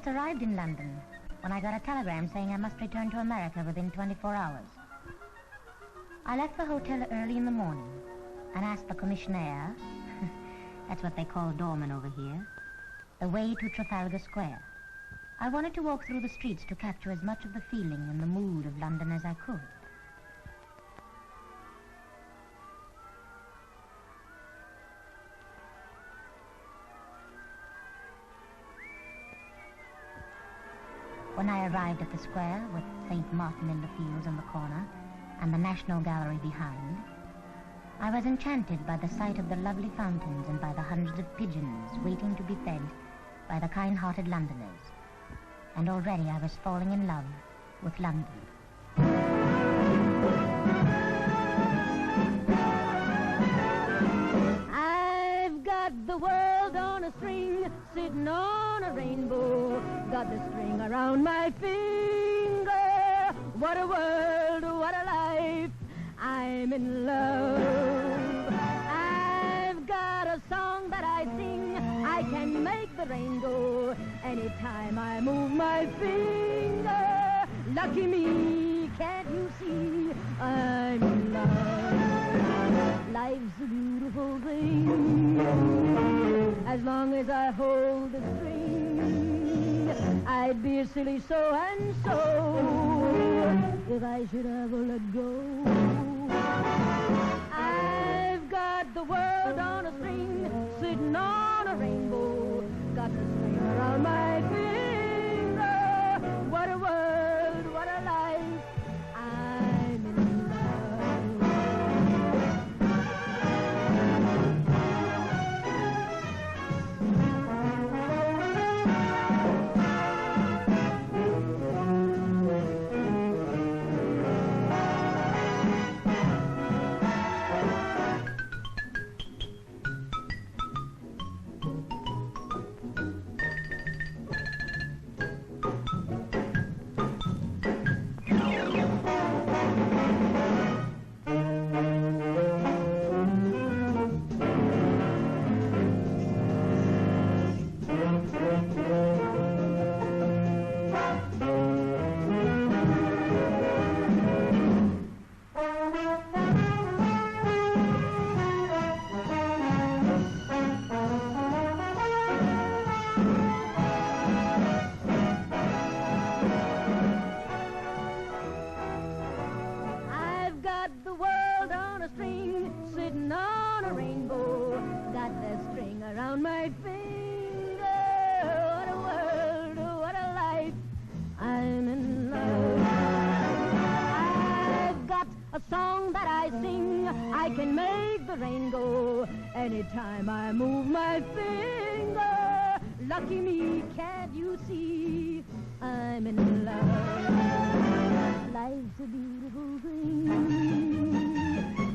just arrived in London when I got a telegram saying I must return to America within 24 hours. I left the hotel early in the morning and asked the commissionaire, that's what they call a doorman over here, the way to Trafalgar Square. I wanted to walk through the streets to capture as much of the feeling and the mood of London as I could. When I arrived at the square, with St. Martin in the fields on the corner and the National Gallery behind, I was enchanted by the sight of the lovely fountains and by the hundreds of pigeons waiting to be fed by the kind-hearted Londoners. And already I was falling in love with London. I've got the world on a string, sitting on a rainbow, got the string around my finger. What a world, what a life, I'm in love. I've got a song that I sing, I can make the rain go anytime I move my finger. Lucky me, can't you see, I'm in love. Life's a beautiful thing, as long as I hold the string. I'd be a silly so-and-so if I should ever let go. I've got the world on a string, sitting on a rainbow, got the string around my finger. What a world, what a life, I'm in anytime I move my finger. Lucky me, can't you see, I'm in love. Life's a beautiful thing,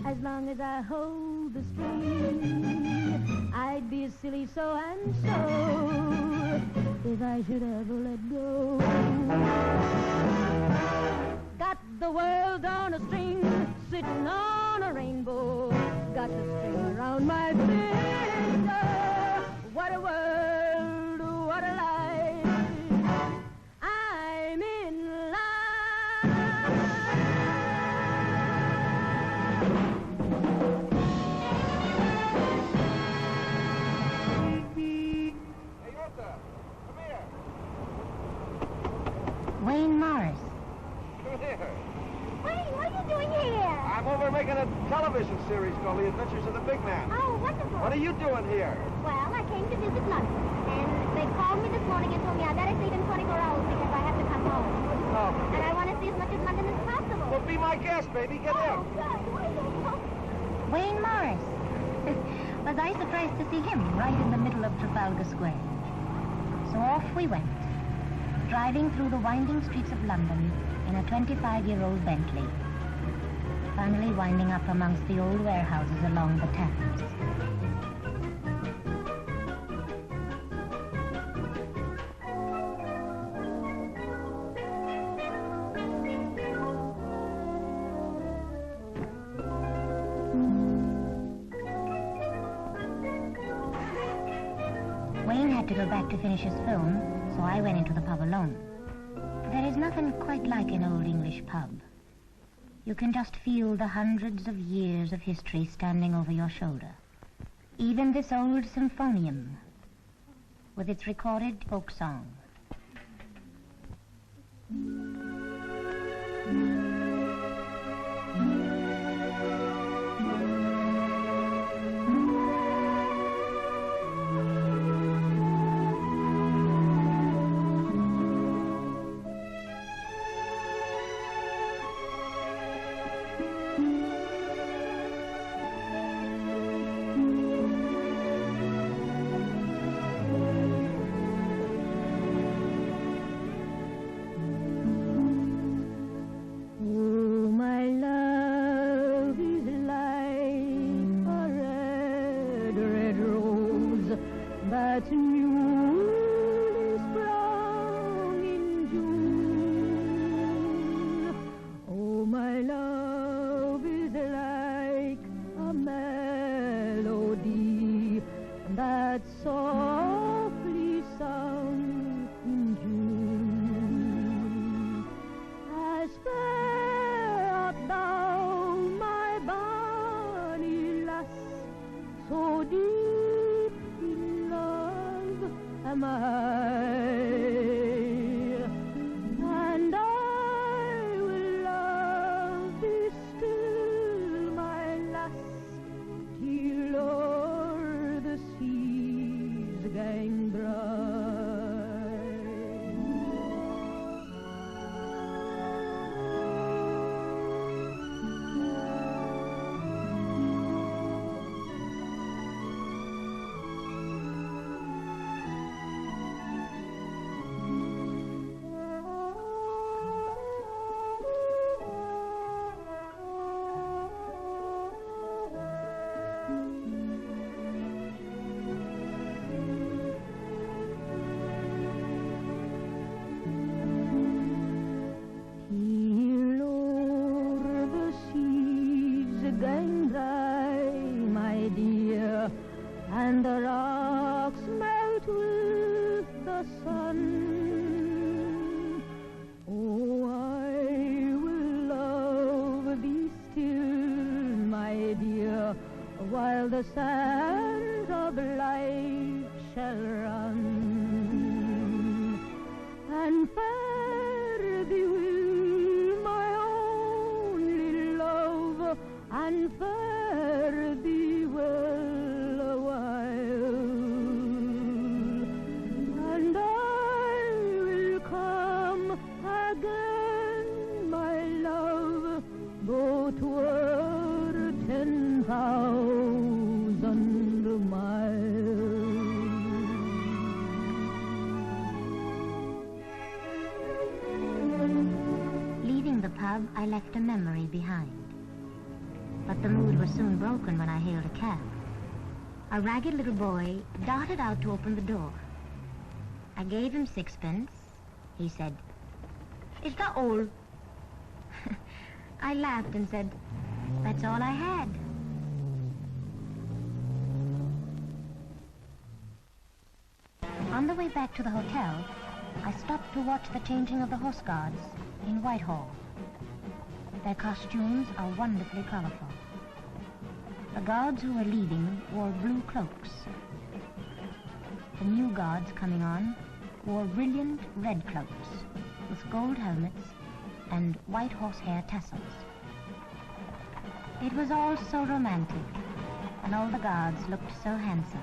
as long as I hold the string. I'd be a silly so-and-so if I should ever let go. Got the world on a string, sitting on a rainbow, got the string around my finger. What a world, what a life, I'm in love. Hey, Eartha, come here. Wayne Morris. Come here. Wayne, what are you doing here? I'm over making a television series called The Adventures of the Big Man. Oh, wonderful. What are you doing here? Well, I came to visit London, and they called me this morning and told me I better leave in 24 hours because I have to come home. Oh. And I want to see as much of London as possible. Well, be my guest, baby. Get in. God, wonderful. Wayne Morris. Was I surprised to see him right in the middle of Trafalgar Square? So off we went, driving through the winding streets of London in a 25-year-old Bentley, finally winding up amongst the old warehouses along the Thames. Wayne had to go back to finish his film, so I went into the pub alone. There is nothing quite like an old English pub. You can just feel the hundreds of years of history standing over your shoulder. Even this old symphonium, with its recorded folk song. The sands of life shall run, and fare thee will my only love, and fare thee well a while, and I will come again, my love, though 'twere 10,000 I left a memory behind. But the mood was soon broken when I hailed a cab. A ragged little boy darted out to open the door. I gave him 6pence. He said, "Is that all?" I laughed and said, "That's all I had." On the way back to the hotel, I stopped to watch the changing of the horse guards in Whitehall. Their costumes are wonderfully colorful. The guards who were leaving wore blue cloaks. The new guards coming on wore brilliant red cloaks with gold helmets and white horsehair tassels. It was all so romantic, and all the guards looked so handsome.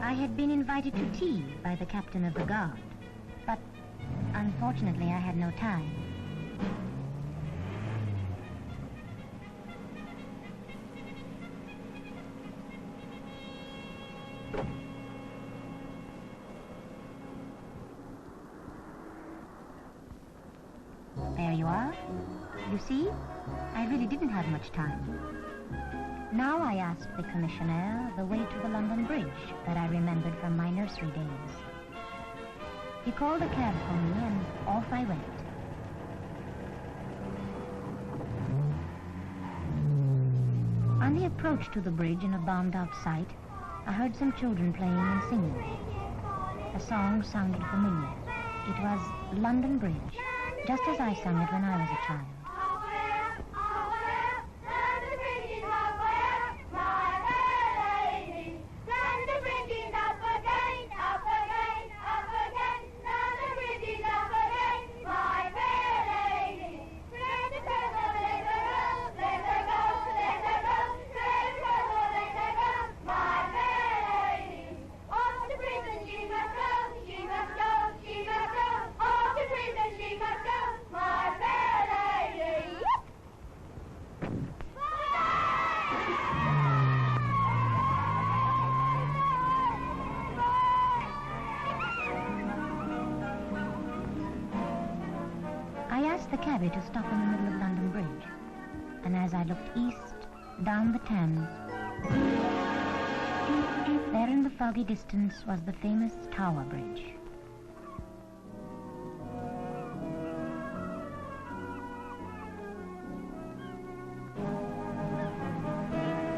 I had been invited to tea by the captain of the guard, but unfortunately I had no time. There you are. You see, I really didn't have much time. Now I asked the commissionaire the way to the London Bridge that I remembered from my nursery days. He called a cab for me and off I went. On the approach to the bridge in a bombed-out site, I heard some children playing and singing. The song sounded familiar. It was London Bridge, just as I sung it when I was a child. The cabby to stop in the middle of London Bridge, and as I looked east, down the Thames, there in the foggy distance was the famous Tower Bridge.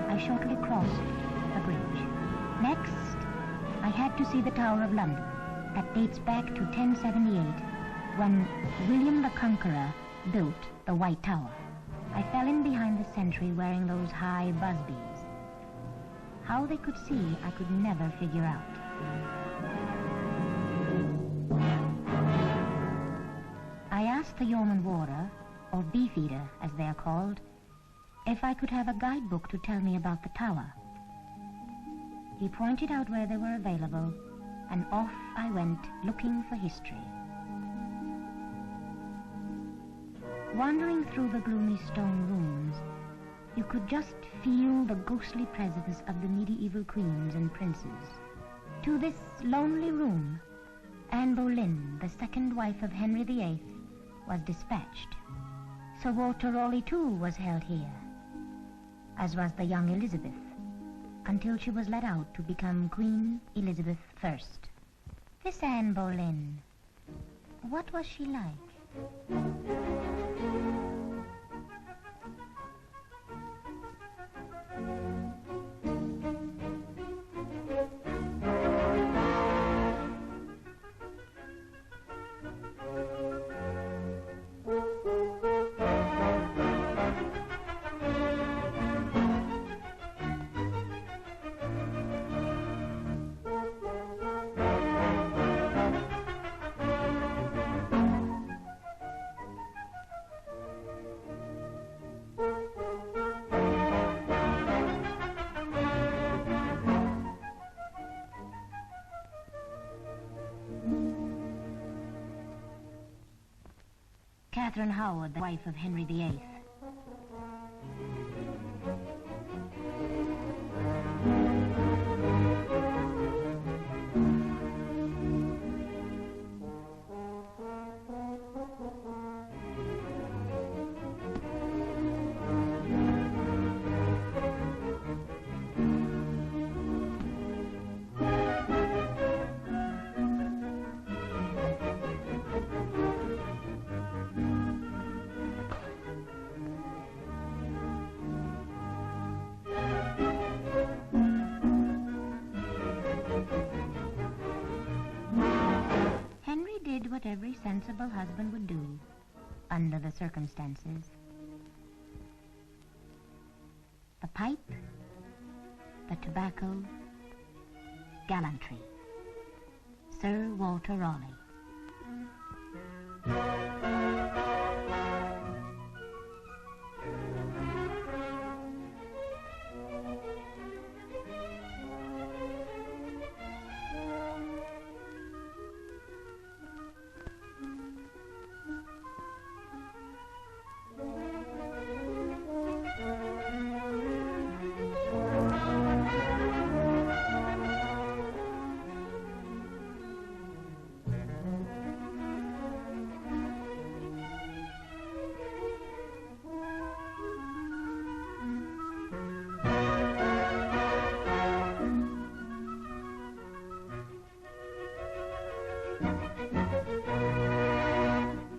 I shortly crossed the bridge. Next, I had to see the Tower of London. That dates back to 1078, when William the Conqueror built the White Tower. I fell in behind the sentry wearing those high busbies. How they could see, I could never figure out. I asked the yeoman warder, or beefeater as they are called, if I could have a guidebook to tell me about the tower. He pointed out where they were available, and off I went looking for history. Wandering through the gloomy stone rooms, you could just feel the ghostly presence of the medieval queens and princes. To this lonely room, Anne Boleyn, the second wife of Henry VIII, was dispatched. Sir Walter Raleigh, too, was held here, as was the young Elizabeth, until she was let out to become Queen Elizabeth I. This Anne Boleyn, what was she like? Catherine Howard, the wife of Henry VIII. What every sensible husband would do under the circumstances. The pipe, the tobacco, gallantry. Sir Walter Raleigh.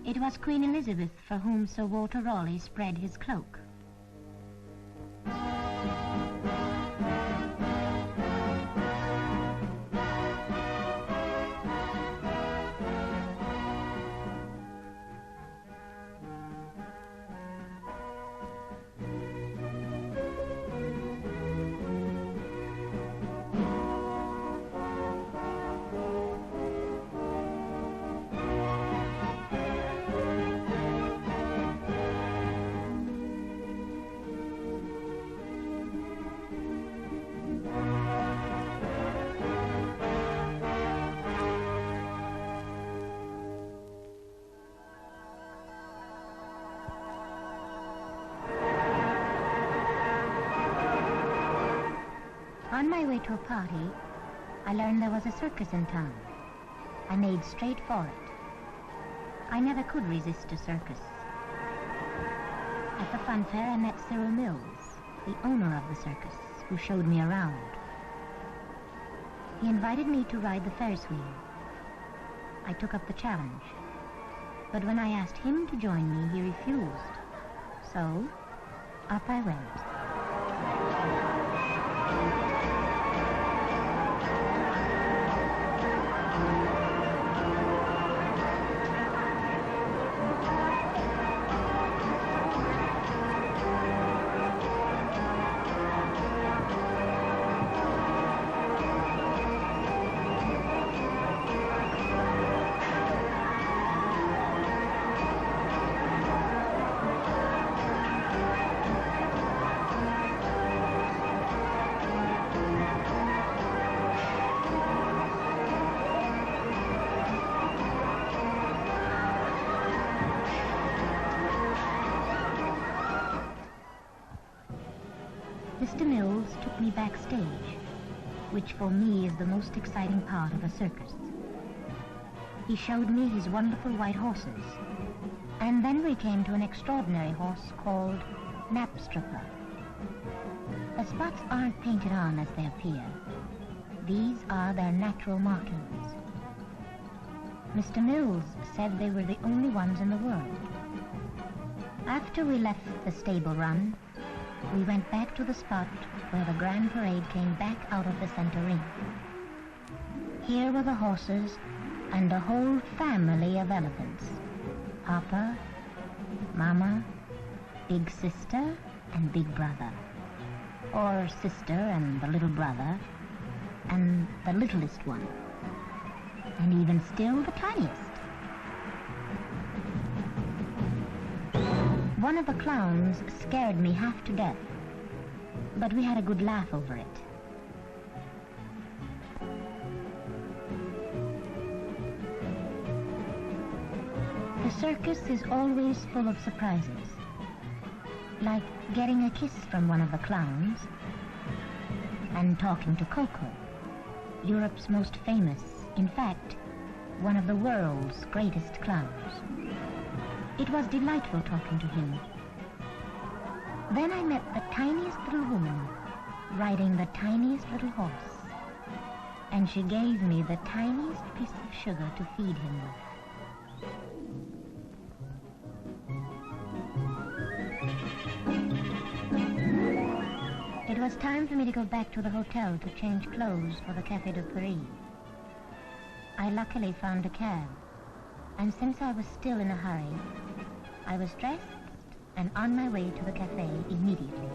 It was Queen Elizabeth for whom Sir Walter Raleigh spread his cloak. On my way to a party, I learned there was a circus in town. I made straight for it. I never could resist a circus. At the funfair, I met Bertram Mills, the owner of the circus, who showed me around. He invited me to ride the Ferris wheel. I took up the challenge. But when I asked him to join me, he refused. So, up I went. Mr. Mills took me backstage, which for me is the most exciting part of a circus. He showed me his wonderful white horses, and then we came to an extraordinary horse called Napstripper. The spots aren't painted on as they appear. These are their natural markings. Mr. Mills said they were the only ones in the world. After we left the stable run, we went back to the spot where the grand parade came back out of the center ring. Here were the horses and a whole family of elephants. Papa, Mama, Big Sister, and Big Brother. Or Sister and the little brother, and the littlest one. And even still the tiniest. One of the clowns scared me half to death, but we had a good laugh over it. The circus is always full of surprises, like getting a kiss from one of the clowns and talking to Coco, Europe's most famous, in fact, one of the world's greatest clowns. It was delightful talking to him. Then I met the tiniest little woman riding the tiniest little horse, and she gave me the tiniest piece of sugar to feed him with. It was time for me to go back to the hotel to change clothes for the Café de Paris. I luckily found a cab, and since I was still in a hurry, I was dressed and on my way to the cafe immediately.